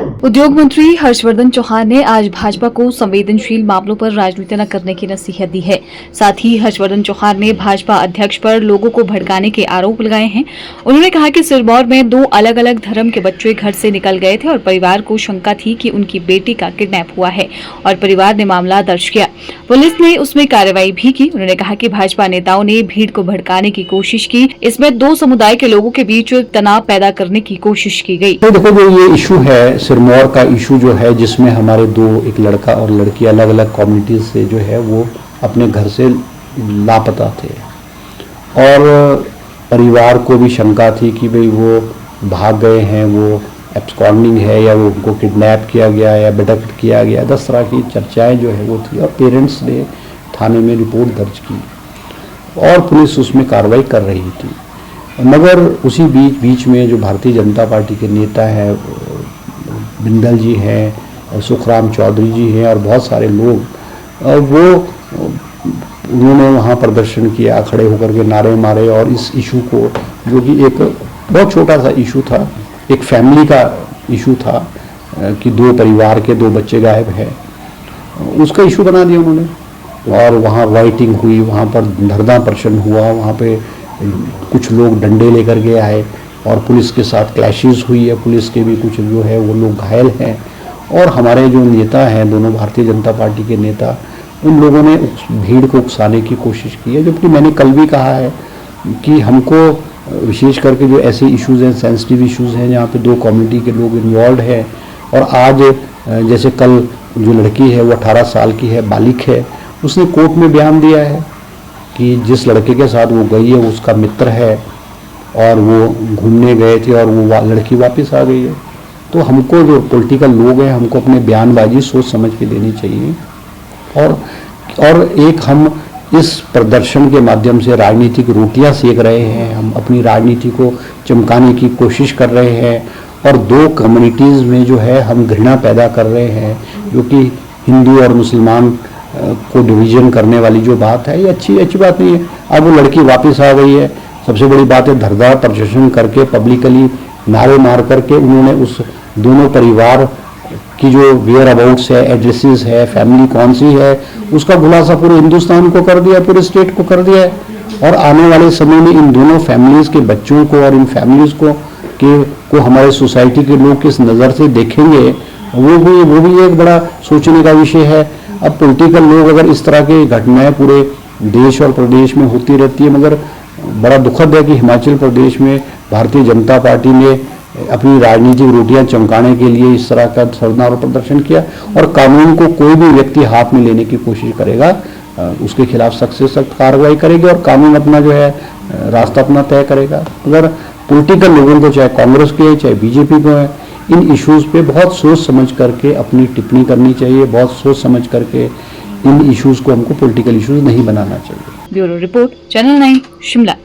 उद्योग मंत्री हर्षवर्धन चौहान ने आज भाजपा को संवेदनशील मामलों पर राजनीति न करने की नसीहत दी है। साथ ही हर्षवर्धन चौहान ने भाजपा अध्यक्ष पर लोगों को भड़काने के आरोप लगाए हैं। उन्होंने कहा कि सिरमौर में 2 अलग-अलग धर्म के बच्चे घर से निकल गए थे और परिवार को शंका थी कि उनकी बेटी का किडनैप हुआ है और परिवार ने मामला दर्ज किया। पुलिस ने उसमें कार्रवाई भी की। उन्होंने कहा कि भाजपा नेताओं ने भीड़ को भड़काने की कोशिश की। इसमें 2 समुदाय के लोगों के बीच तनाव पैदा करने की कोशिश की गई। तो देखो, जो ये इशू है सिरमौर का इशू जो है, जिसमें हमारे एक लड़का और लड़की अलग अलग कम्युनिटीज से जो है वो अपने घर से लापता थे और परिवार को भी शंका थी कि भाई वो भाग गए हैं, वो एब्सकॉन्डिंग है या वो उनको किडनैप किया गया या अबडक्ट किया गया। 10 तरह की चर्चाएं जो है वो थी और पेरेंट्स ने थाने में रिपोर्ट दर्ज की और पुलिस उसमें कार्रवाई कर रही थी। मगर उसी बीच में जो भारतीय जनता पार्टी के नेता हैं, बिंदल जी हैं, सुखराम चौधरी जी हैं और बहुत सारे लोग, उन्होंने वहाँ प्रदर्शन किया, खड़े होकर के नारे मारे और इस इशू को, जो कि एक बहुत छोटा सा इशू था, एक फैमिली का इशू था कि 2 परिवार के 2 बच्चे गायब हैं, उसका इशू बना दिया उन्होंने। और वहाँ राइटिंग हुई, वहाँ पर धरना प्रदर्शन हुआ, वहाँ पे कुछ लोग डंडे लेकर के आए और पुलिस के साथ क्लैशेस हुई है। पुलिस के भी कुछ जो है वो लोग घायल हैं और हमारे जो नेता हैं, दोनों भारतीय जनता पार्टी के नेता, उन लोगों ने भीड़ को उकसाने की कोशिश की है। जबकि मैंने कल भी कहा है कि हमको विशेष करके जो ऐसे इश्यूज़ हैं, सेंसिटिव इश्यूज़ हैं, जहाँ पे 2 कम्युनिटी के लोग इन्वॉल्व हैं और आज जैसे कल जो लड़की है वो 18 साल की है, बालिग है, उसने कोर्ट में बयान दिया है कि जिस लड़के के साथ वो गई है उसका मित्र है और वो घूमने गए थे और वो लड़की वापस आ गई है। तो हमको जो पॉलिटिकल लोग हैं, हमको अपने बयानबाजी सोच समझ के देनी चाहिए और एक हम इस प्रदर्शन के माध्यम से राजनीतिक रोटियां सेक रहे हैं, हम अपनी राजनीति को चमकाने की कोशिश कर रहे हैं और 2 कम्युनिटीज़ में जो है हम घृणा पैदा कर रहे हैं, जो कि हिंदू और मुसलमान को डिवीजन करने वाली जो बात है, ये अच्छी बात नहीं है। अब वो लड़की वापस आ गई है, सबसे बड़ी बात है धरना प्रदर्शन करके, पब्लिकली नारे मार करके उन्होंने उस दोनों परिवार की जो वेयर अबाउट्स है, एड्रेसेस है, फैमिली कौन सी है, उसका खुलासा पूरे हिंदुस्तान को कर दिया, पूरे स्टेट को कर दिया है। और आने वाले समय में इन दोनों फैमिलीज़ के बच्चों को और इन फैमिलीज़ को हमारे सोसाइटी के लोग किस नज़र से देखेंगे, वो भी एक बड़ा सोचने का विषय है। अब पॉलिटिकल लोग अगर इस तरह की घटनाएं पूरे देश और प्रदेश में होती रहती है, मगर बड़ा दुखद है कि हिमाचल प्रदेश में भारतीय जनता पार्टी ने अपनी राजनीतिक रोटियां चमकाने के लिए इस तरह का धरना और प्रदर्शन किया और कानून को कोई भी व्यक्ति हाथ में लेने की कोशिश करेगा, उसके खिलाफ सख्त से सख्त कार्रवाई करेगी और कानून अपना जो है रास्ता अपना तय करेगा। अगर पॉलिटिकल लोगों को, चाहे कांग्रेस के चाहे बीजेपी को है, इन इश्यूज़ पे बहुत सोच समझ करके अपनी टिप्पणी करनी चाहिए, बहुत सोच समझ करके इन इश्यूज़ को हमको पॉलिटिकल इश्यूज़ नहीं बनाना चाहिए। Bureau report, channel 9 Shimla.